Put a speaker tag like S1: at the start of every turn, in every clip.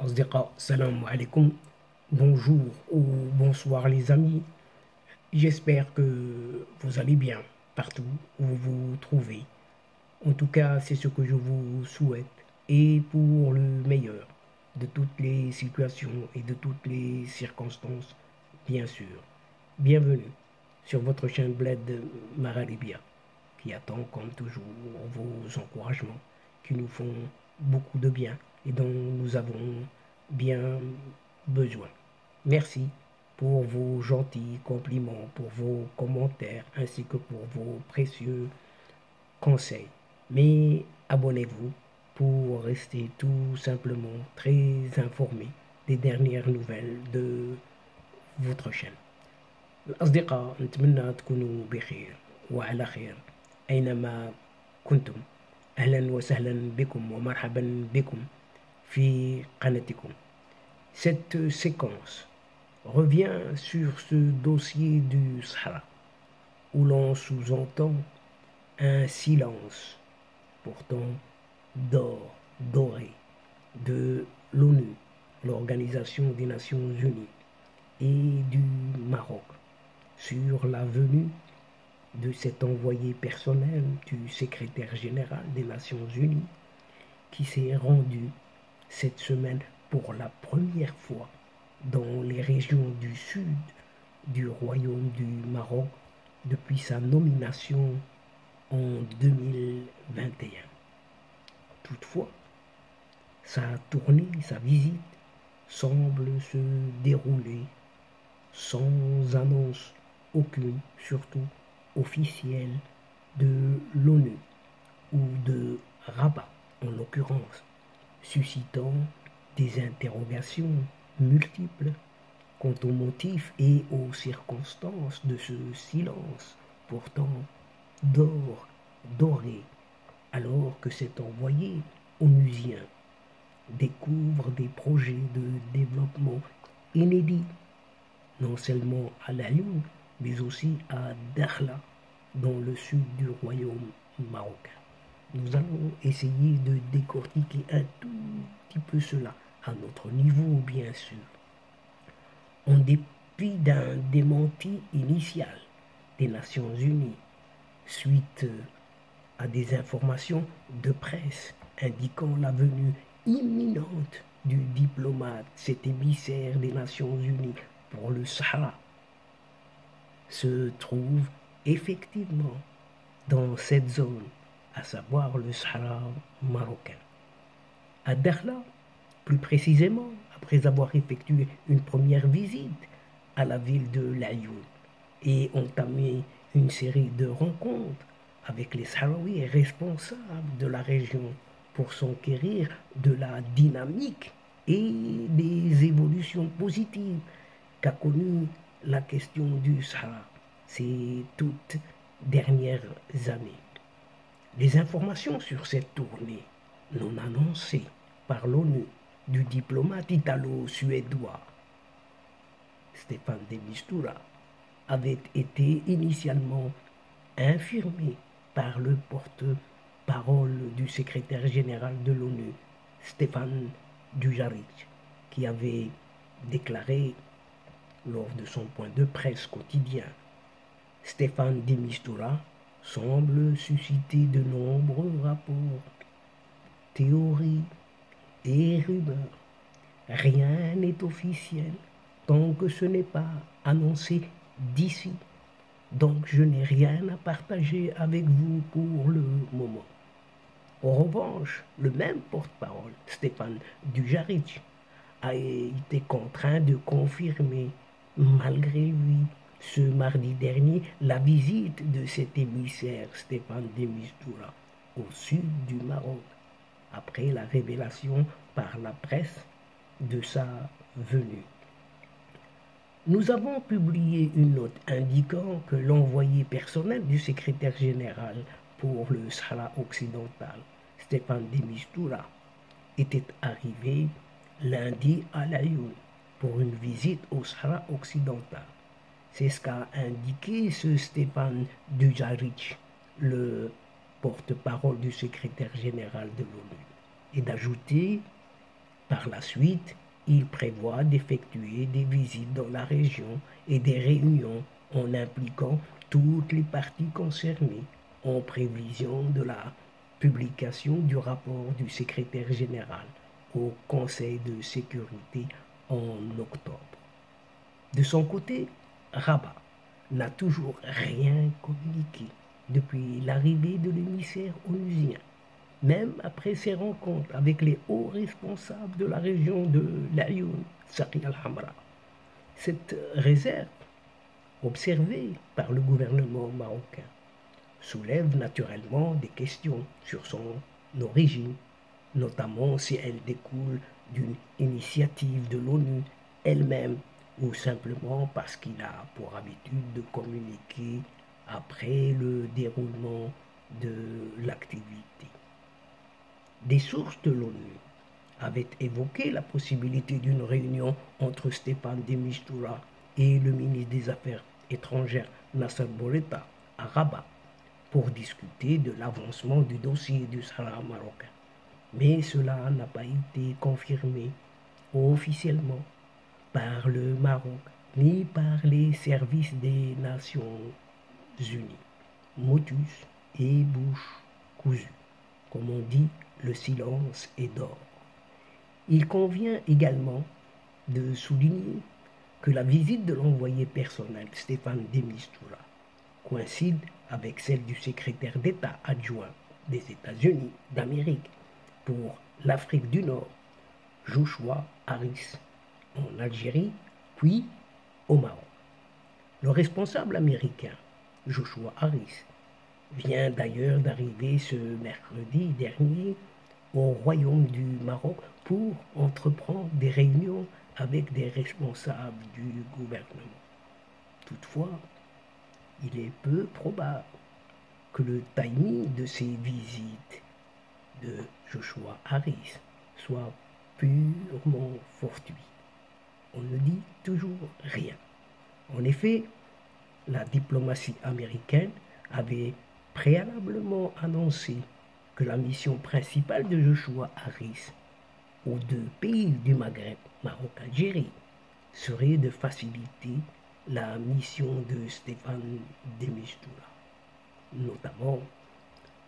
S1: Asdiqa, salam alaikum, bonjour ou bonsoir les amis. J'espère que vous allez bien partout où vous vous trouvez. En tout cas, c'est ce que je vous souhaite et pour le meilleur de toutes les situations et de toutes les circonstances, bien sûr. Bienvenue sur votre chaîne Bled Maralibia qui attend comme toujours vos encouragements qui nous font beaucoup de bien et dont nous avons bien besoin. Merci pour vos gentils compliments, pour vos commentaires ainsi que pour vos précieux conseils. Mais abonnez-vous pour rester tout simplement très informé des dernières nouvelles de votre chaîne. الأصدقاء نتمنى تكونوا بخير وعلى خير أينما كنتم. أهلا وسهلا بكم ومرحبا بكم في قناتكم. Cette séquence revient sur ce dossier du Sahara où l'on sous-entend un silence pourtant doré de l'ONU, l'Organisation des Nations Unies, et du Maroc sur la venue de cet envoyé personnel du secrétaire général des Nations Unies qui s'est rendu cette semaine pour la première fois dans les régions du sud du Royaume du Maroc depuis sa nomination en 2021. Toutefois, sa tournée, sa visite semble se dérouler sans annonce aucune, surtout officielle, de l'ONU ou de Rabat en l'occurrence, suscitant des interrogations multiples quant aux motifs et aux circonstances de ce silence pourtant doré, alors que cet envoyé onusien découvre des projets de développement inédits, non seulement à Laayoune, mais aussi à Dakhla, dans le sud du royaume marocain. Nous allons essayer de décortiquer un tout petit peu cela, à notre niveau bien sûr. En dépit d'un démenti initial des Nations Unies, suite à des informations de presse indiquant la venue imminente du diplomate, cet émissaire des Nations Unies pour le Sahara, se trouve effectivement dans cette zone, à savoir le Sahara marocain. À Dakhla, plus précisément, après avoir effectué une première visite à la ville de Laayoune et entamé une série de rencontres avec les Sahraouis responsables de la région pour s'enquérir de la dynamique et des évolutions positives qu'a connues la question du Sahara ces toutes dernières années. Les informations sur cette tournée non annoncée par l'ONU du diplomate italo-suédois Staffan de Mistura avaient été initialement infirmées par le porte-parole du secrétaire général de l'ONU, Stéphane Dujarric, qui avait déclaré lors de son point de presse quotidien. Staffan de Mistura semble susciter de nombreux rapports, théories et rumeurs. Rien n'est officiel tant que ce n'est pas annoncé d'ici. Donc je n'ai rien à partager avec vous pour le moment. En revanche, le même porte-parole, Stéphane Dujarric, a été contraint de confirmer, malgré lui, ce mardi dernier, la visite de cet émissaire Staffan de Mistura au sud du Maroc, après la révélation par la presse de sa venue. Nous avons publié une note indiquant que l'envoyé personnel du secrétaire général pour le Sahara occidental, Staffan de Mistura, était arrivé lundi à Laayoune pour une visite au Sahara occidental. C'est ce qu'a indiqué ce Stéphane Dujarric, le porte-parole du secrétaire général de l'ONU, et d'ajouter Par la suite, il prévoit d'effectuer des visites dans la région et des réunions en impliquant toutes les parties concernées en prévision de la publication du rapport du secrétaire général au Conseil de sécurité en octobre. De son côté, Rabat n'a toujours rien communiqué depuis l'arrivée de l'émissaire onusien, même après ses rencontres avec les hauts responsables de la région de l'Ayoun, Saqi al-Hamra. Cette réserve, observée par le gouvernement marocain, soulève naturellement des questions sur son origine, notamment si elle découle d'une initiative de l'ONU elle-même ou simplement parce qu'il a pour habitude de communiquer après le déroulement de l'activité. Des sources de l'ONU avaient évoqué la possibilité d'une réunion entre Stéphane de Mistura et le ministre des Affaires étrangères Nasser Bourita à Rabat pour discuter de l'avancement du dossier du Sahara marocain. Mais cela n'a pas été confirmé officiellement par le Maroc ni par les services des Nations Unies. Motus et bouche cousue. Comme on dit, le silence est d'or. Il convient également de souligner que la visite de l'envoyé personnel Stéphane de Mistura coïncide avec celle du secrétaire d'État adjoint des États-Unis d'Amérique pour l'Afrique du Nord, Joshua Harris, en Algérie, puis au Maroc. Le responsable américain, Joshua Harris, vient d'ailleurs d'arriver ce mercredi dernier au Royaume du Maroc pour entreprendre des réunions avec des responsables du gouvernement. Toutefois, il est peu probable que le timing de ces visites de Joshua Harris soit purement fortuit. On ne dit toujours rien. En effet, la diplomatie américaine avait préalablement annoncé que la mission principale de Joshua Harris aux deux pays du Maghreb, Maroc-Algérie, serait de faciliter la mission de Stéphane de Mistura, notamment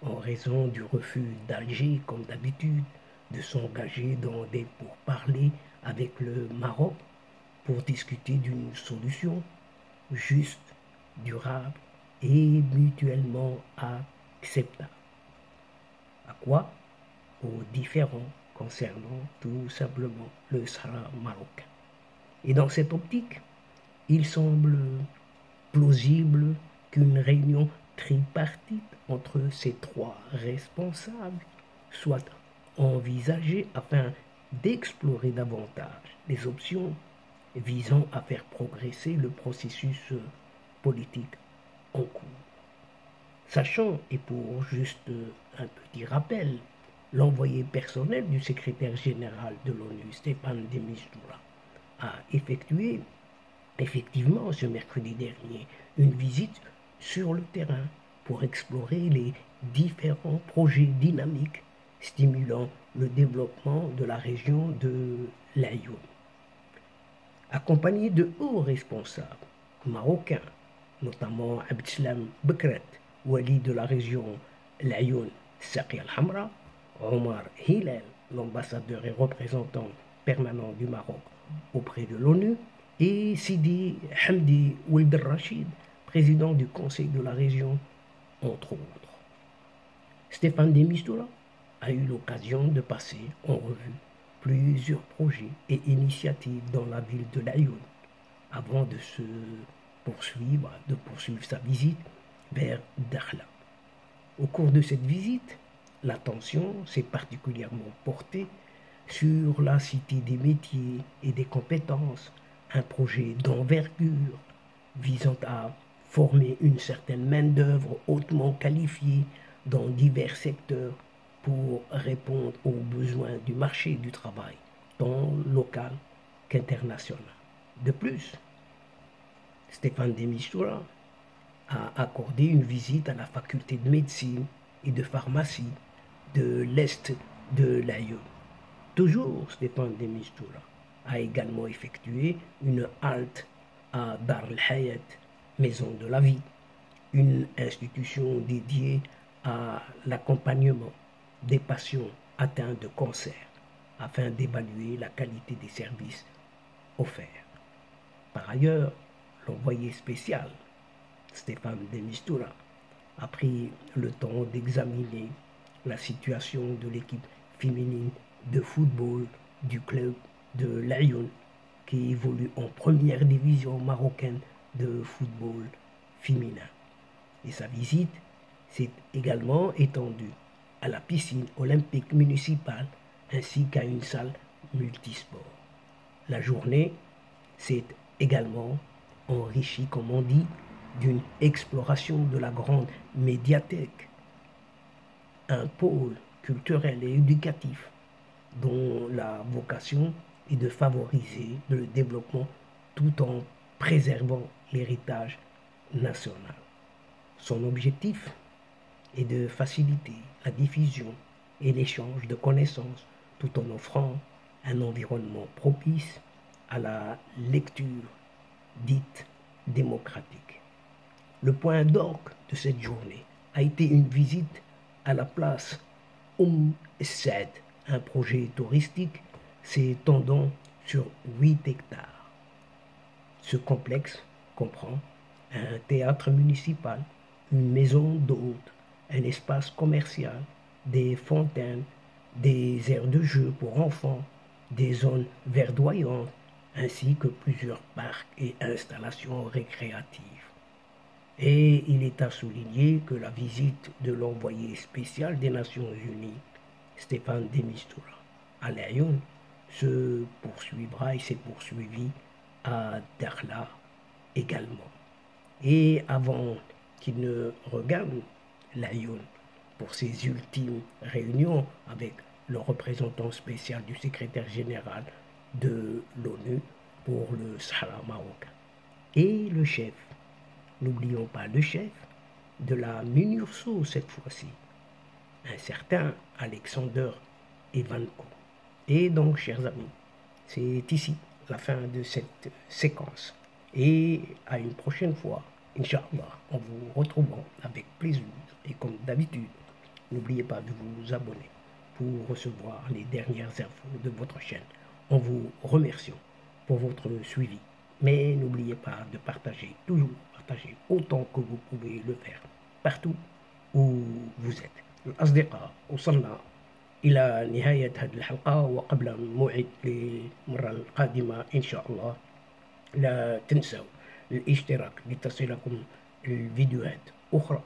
S1: en raison du refus d'Alger, comme d'habitude, de s'engager dans des pourparlers avec le Maroc pour discuter d'une solution juste, durable et mutuellement acceptable. À quoi? Aux différends concernant tout simplement le Sahara marocain. Et dans cette optique, il semble plausible qu'une réunion tripartite entre ces trois responsables soit envisagée afin d'explorer davantage les options visant à faire progresser le processus politique en cours. Sachant, et pour juste un petit rappel, l'envoyé personnel du secrétaire général de l'ONU, Stéphane de Mistura, a effectué effectivement ce mercredi dernier une visite sur le terrain pour explorer les différents projets dynamiques stimulant le développement de la région de l'Ayoun. Accompagné de hauts responsables marocains, notamment Abdeslam Bekret, wali de la région l'Ayoun Saqi al-Hamra, Omar Hillel, l'ambassadeur et représentant permanent du Maroc auprès de l'ONU, et Sidi Hamdi Ould Rachid, président du Conseil de la région, entre autres. Stéphane de Mistura a eu l'occasion de passer en revue plusieurs projets et initiatives dans la ville de l'Ayoun avant de poursuivre sa visite vers Dakhla. Au cours de cette visite, l'attention s'est particulièrement portée sur la Cité des métiers et des compétences, un projet d'envergure visant à former une certaine main-d'œuvre hautement qualifiée dans divers secteurs pour répondre aux besoins du marché du travail, tant local qu'international. De plus, Stéphane de Mistura a accordé une visite à la faculté de médecine et de pharmacie de l'Est de l'Aïeux. Toujours Stéphane de Mistura a également effectué une halte à Dar el-Hayat, Maison de la Vie, une institution dédiée à l'accompagnement des patients atteints de cancer afin d'évaluer la qualité des services offerts. Par ailleurs, l'envoyé spécial, Stéphane de Mistura, a pris le temps d'examiner la situation de l'équipe féminine de football du club de l'Ayoun qui évolue en première division marocaine de football féminin. Et sa visite s'est également étendue à la piscine olympique municipale ainsi qu'à une salle multisport. La journée s'est également enrichie, comme on dit, d'une exploration de la grande médiathèque, un pôle culturel et éducatif dont la vocation est de favoriser le développement tout en préservant l'héritage national. Son objectif est de faciliter la diffusion et l'échange de connaissances tout en offrant un environnement propice à la lecture dite démocratique. Le point d'orgue de cette journée a été une visite à la place Saad, un projet touristique s'étendant sur 8 hectares. Ce complexe comprend un théâtre municipal, une maison d'hôtes, un espace commercial, des fontaines, des aires de jeu pour enfants, des zones verdoyantes, ainsi que plusieurs parcs et installations récréatives. Et il est à souligner que la visite de l'envoyé spécial des Nations Unies, Stéphane de Mistura, à l'Ayoun, se poursuivra et s'est poursuivi à Dakhla également. Et avant qu'il ne regagne l'Ayoun pour ses ultimes réunions avec le représentant spécial du secrétaire général de l'ONU pour le Sahara marocain. Et le chef, n'oublions pas le chef de la MINURSO cette fois-ci, un certain Alexander Evanko. Et donc, chers amis, c'est ici la fin de cette séquence. Et à une prochaine fois, Inch'Allah, en vous retrouvant avec plaisir. Et comme d'habitude, n'oubliez pas de vous abonner pour recevoir les dernières infos de votre chaîne. En vous remerciant pour votre suivi. Mais n'oubliez pas de partager, toujours partager autant que vous pouvez le faire, partout où vous êtes. الأصدقاء وصلنا إلى نهاية هذه الحلقة، وقبل موعد للمرة القادمة إن شاء الله لا تنسوا الاشتراك لتصلكم الفيديوهات أخرى،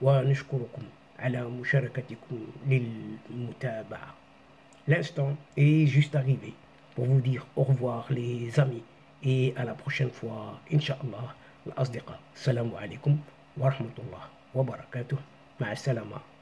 S1: ونشكركم على مشاركتكم للمتابعة. L'instant est juste arrivé pour vous dire au revoir les amis et à la prochaine fois Inch'Allah. الأصدقاء السلام عليكم ورحمة الله وبركاته. مع السلامة.